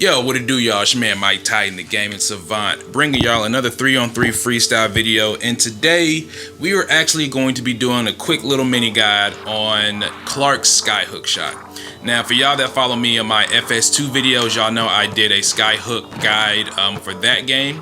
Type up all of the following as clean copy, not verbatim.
Yo, what it do, y'all? It's your man Mike Titan, the gaming savant, bringing y'all another 3on3 freestyle video. And today we are actually going to be doing a quick little mini guide on Clarke's skyhook shot. Now, for y'all that follow me on my FS2 videos, y'all know I did a skyhook guide for that game.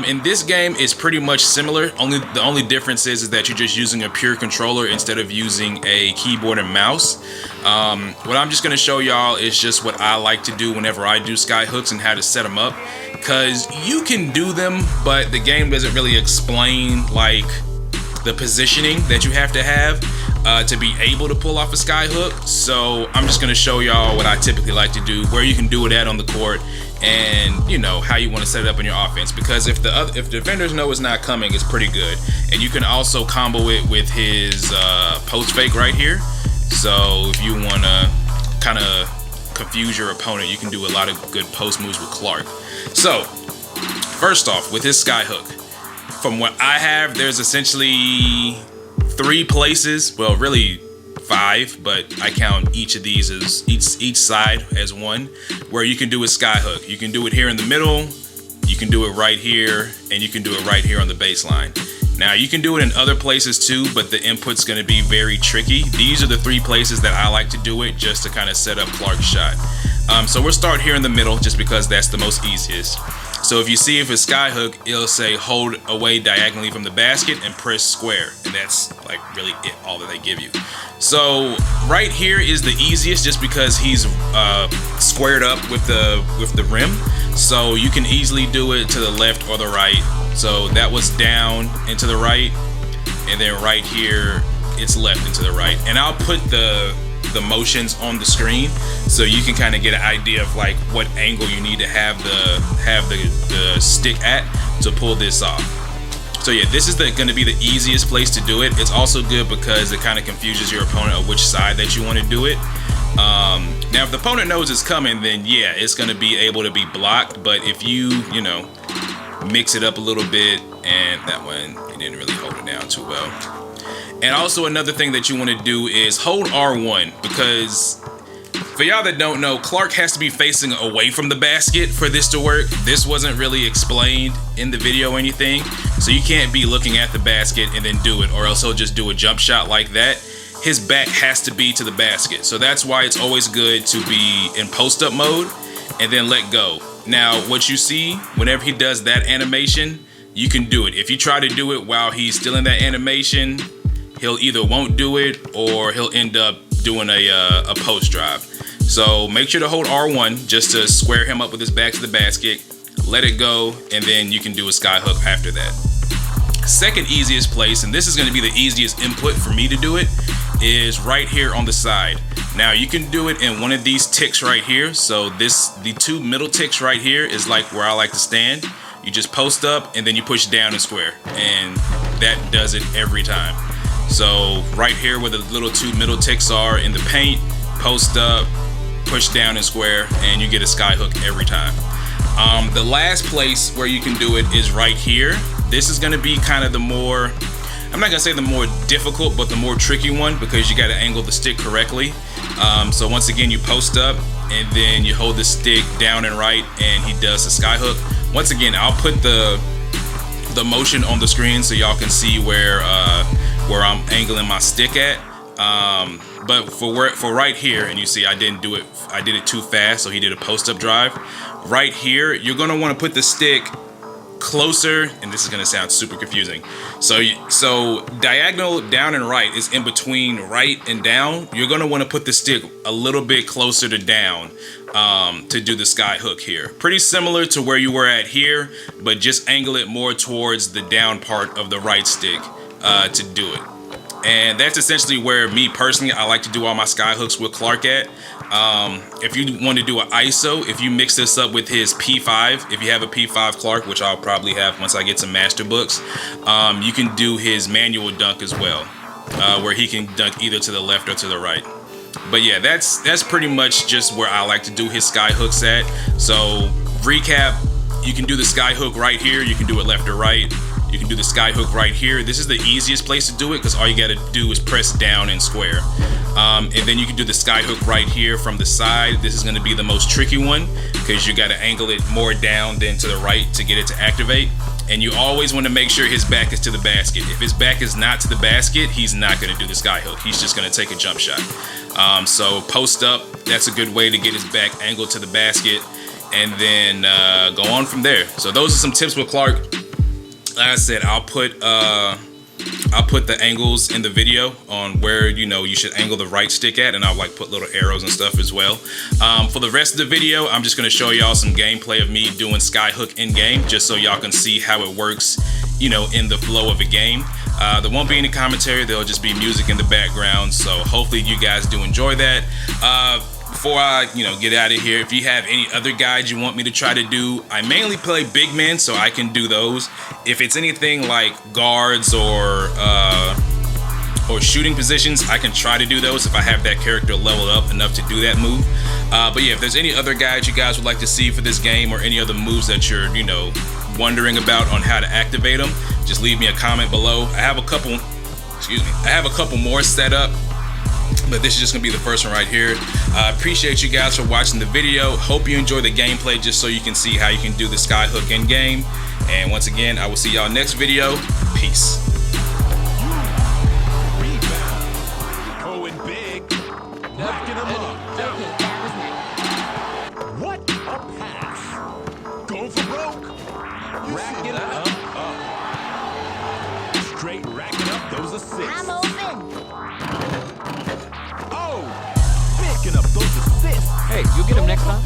In this game, it's pretty much similar. The only difference is that you're just using a pure controller instead of using a keyboard and mouse. What I'm just going to show y'all is just what I like to do whenever I do skyhooks and how to set them up. Because you can do them, but the game doesn't really explain like the positioning that you have to be able to pull off a skyhook. So I'm just going to show y'all what I typically like to do, where you can do it at on the court, and you know how you want to set it up in your offense. Because if the defenders know it's not coming, it's pretty good. And you can also combo it with his post fake right here. So if you want to kind of confuse your opponent, you can do a lot of good post moves with Clarke. So first off, with his skyhook, from what I have, there's essentially 3 places, well really 5, but I count each of these as each side as one, where you can do a skyhook. You can do it here in the middle, you can do it right here, and you can do it right here on the baseline. Now you can do it in other places too, but the input's going to be very tricky. These are the 3 places that I like to do it, just to kind of set up Clarke's shot. So we'll start here in the middle, just because that's the most easiest. So if you see if it's skyhook, it'll say hold away diagonally from the basket and press square, and that's like really all that they give you. So right here is the easiest, just because he's squared up with the rim, so you can easily do it to the left or the right. So that was down and to the right, and then right here it's left and to the right. And I'll put the motions on the screen so you can kind of get an idea of like what angle you need to have the stick at to pull this off. So yeah, this is going to be the easiest place to do it. It's also good because it kind of confuses your opponent of which side that you want to do it. Now if the opponent knows it's coming, then yeah, it's going to be able to be blocked. But if you know, mix it up a little bit, and that one, it didn't really hold it down too well. And also another thing that you want to do is hold R1, because for y'all that don't know, Clarke has to be facing away from the basket for this to work. This wasn't really explained in the video or anything, so you can't be looking at the basket and then do it, or else he'll just do a jump shot like that. His back has to be to the basket, so that's why it's always good to be in post-up mode and then let go. Now, what you see whenever he does that animation, you can do it. If you try to do it while he's still in that animation, he'll either won't do it or he'll end up doing a post drive. So make sure to hold R1 just to square him up with his back to the basket, let it go, and then you can do a skyhook after that. Second easiest place, and this is going to be the easiest input for me to do it, is right here on the side. Now you can do it in one of these ticks right here. So the 2 middle ticks right here is like where I like to stand. You just post up and then you push down and square, and that does it every time. So right here where the little 2 middle ticks are in the paint, post up, push down and square, and you get a skyhook every time. The last place where you can do it is right here. This is going to be kind of the more, I'm not going to say the more difficult, but the more tricky one, because you got to angle the stick correctly. So once again, you post up and then you hold the stick down and right, and he does a skyhook. Once again, I'll put the motion on the screen so y'all can see where I'm angling my stick at. But for right here, and you see I did it too fast, so he did a post-up drive. Right here, you're gonna want to put the stick closer, and this is gonna sound super confusing. So diagonal down and right is in between right and down. You're gonna want to put the stick a little bit closer to down to do the skyhook here. Pretty similar to where you were at here, but just angle it more towards the down part of the right stick to do it. And that's essentially where me personally, I like to do all my skyhooks with Clarke at. If you want to do an ISO, if you mix this up with his P5, if you have a P5 Clarke, which I'll probably have once I get some master books, you can do his manual dunk as well, where he can dunk either to the left or to the right. But yeah, that's pretty much just where I like to do his skyhooks at. So recap, you can do the skyhook right here, you can do it left or right. You can do the sky hook right here. This is the easiest place to do it because all you got to do is press down and square. And then you can do the sky hook right here from the side. This is going to be the most tricky one because you got to angle it more down than to the right to get it to activate. And you always want to make sure his back is to the basket. If his back is not to the basket, he's not going to do the sky hook. He's just going to take a jump shot. So post up, that's a good way to get his back angled to the basket, and then go on from there. So those are some tips with Clarke. Like I said, I'll put the angles in the video on where you should angle the right stick at, and I'll like put little arrows and stuff as well. For the rest of the video, I'm just gonna show y'all some gameplay of me doing sky hook in game, just so y'all can see how it works, in the flow of a game. There won't be any commentary. There'll just be music in the background. So hopefully you guys do enjoy that. Before I, get out of here, if you have any other guides you want me to try to do, I mainly play big men, so I can do those. If it's anything like guards or shooting positions, I can try to do those if I have that character leveled up enough to do that move. But yeah, if there's any other guides you guys would like to see for this game, or any other moves that you're, wondering about on how to activate them, just leave me a comment below. I have a couple more set up, but this is just gonna be the first one right here. I appreciate you guys for watching the video. Hope you enjoy the gameplay, just so you can see how you can do the sky hook in game. And once again, I will see y'all next video. Peace. Going big. What a pass. Go for broke. Rack it up. Straight racking up those assists. I'm open. Oh, picking up those assists. Hey, you get him next time.